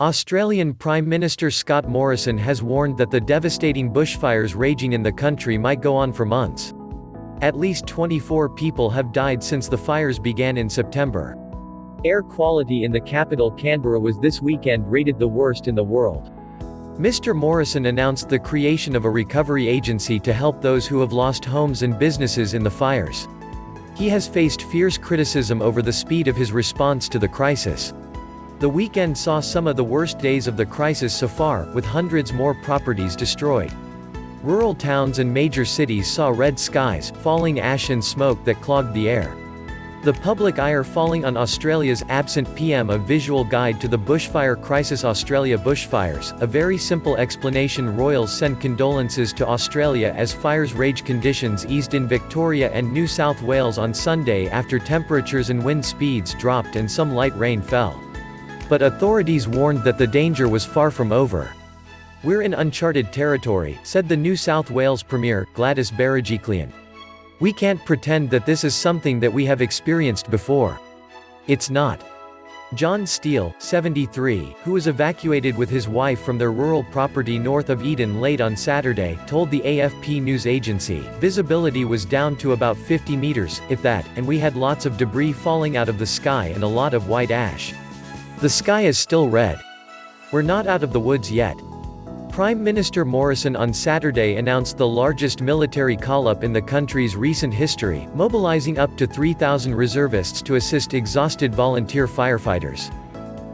Australian Prime Minister Scott Morrison has warned that the devastating bushfires raging in the country might go on for months. At least 24 people have died since the fires began in September. Air quality in the capital Canberra was this weekend rated the worst in the world. Mr. Morrison announced the creation of a recovery agency to help those who have lost homes and businesses in the fires. He has faced fierce criticism over the speed of his response to the crisis. The weekend saw some of the worst days of the crisis so far, with hundreds more properties destroyed. Rural towns and major cities saw red skies, falling ash and smoke that clogged the air. The public ire falling on Australia's absent PM. A visual guide to the bushfire crisis. Australia bushfires, a very simple explanation. Royals send condolences to Australia as fires rage. Conditions eased in Victoria and New South Wales on Sunday after temperatures and wind speeds dropped and some light rain fell. But authorities warned that the danger was far from over. "We're in uncharted territory," said the New South Wales Premier, Gladys Berejiklian. "We can't pretend that this is something that we have experienced before. It's not." John Steele, 73, who was evacuated with his wife from their rural property north of Eden late on Saturday, told the AFP news agency, "Visibility was down to about 50 meters, if that, and we had lots of debris falling out of the sky and a lot of white ash. The sky is still red. We're not out of the woods yet." Prime Minister Morrison on Saturday announced the largest military call-up in the country's recent history, mobilizing up to 3,000 reservists to assist exhausted volunteer firefighters.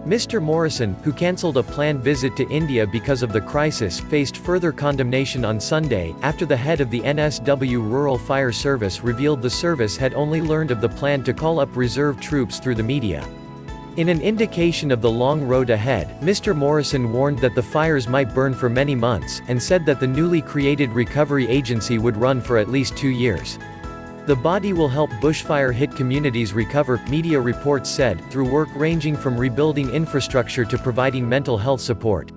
Mr. Morrison, who cancelled a planned visit to India because of the crisis, faced further condemnation on Sunday, after the head of the NSW Rural Fire Service revealed the service had only learned of the plan to call up reserve troops through the media. In an indication of the long road ahead, Mr. Morrison warned that the fires might burn for many months, and said that the newly created recovery agency would run for at least 2 years. The body will help bushfire-hit communities recover, media reports said, through work ranging from rebuilding infrastructure to providing mental health support.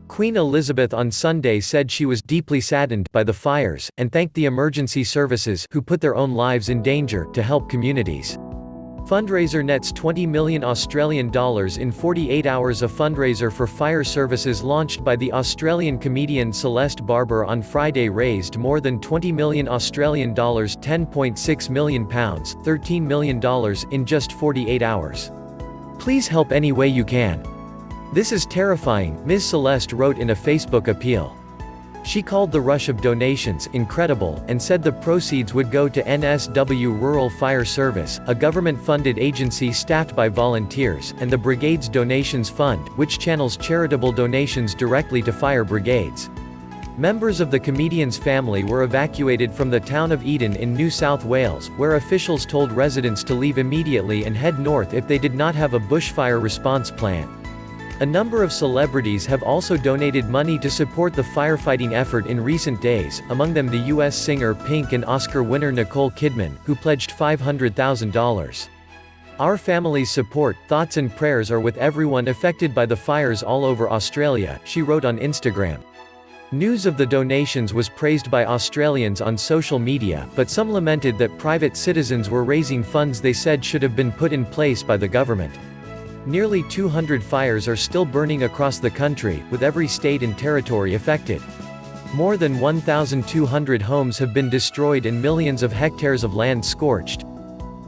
Queen Elizabeth on Sunday said she was deeply saddened by the fires, and thanked the emergency services, who put their own lives in danger, to help communities. Fundraiser nets $20 million in 48 hours. A fundraiser for fire services launched by the Australian comedian Celeste Barber on Friday raised more than $20 million £10.6 million, $13 million, in just 48 hours. "Please help any way you can. This is terrifying," Ms. Celeste wrote in a Facebook appeal. She called the rush of donations "incredible," and said the proceeds would go to NSW Rural Fire Service, a government-funded agency staffed by volunteers, and the Brigade's Donations Fund, which channels charitable donations directly to fire brigades. Members of the comedian's family were evacuated from the town of Eden in New South Wales, where officials told residents to leave immediately and head north if they did not have a bushfire response plan. A number of celebrities have also donated money to support the firefighting effort in recent days, among them the U.S. singer Pink and Oscar winner Nicole Kidman, who pledged $500,000. "Our family's support, thoughts and prayers are with everyone affected by the fires all over Australia," she wrote on Instagram. News of the donations was praised by Australians on social media, but some lamented that private citizens were raising funds they said should have been put in place by the government. Nearly 200 fires are still burning across the country, with every state and territory affected. More than 1,200 homes have been destroyed and millions of hectares of land scorched.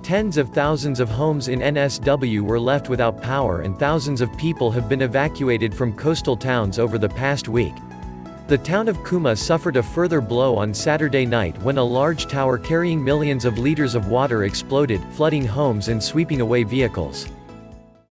Tens of thousands of homes in NSW were left without power and thousands of people have been evacuated from coastal towns over the past week. The town of Cooma suffered a further blow on Saturday night when a large tower carrying millions of liters of water exploded, flooding homes and sweeping away vehicles.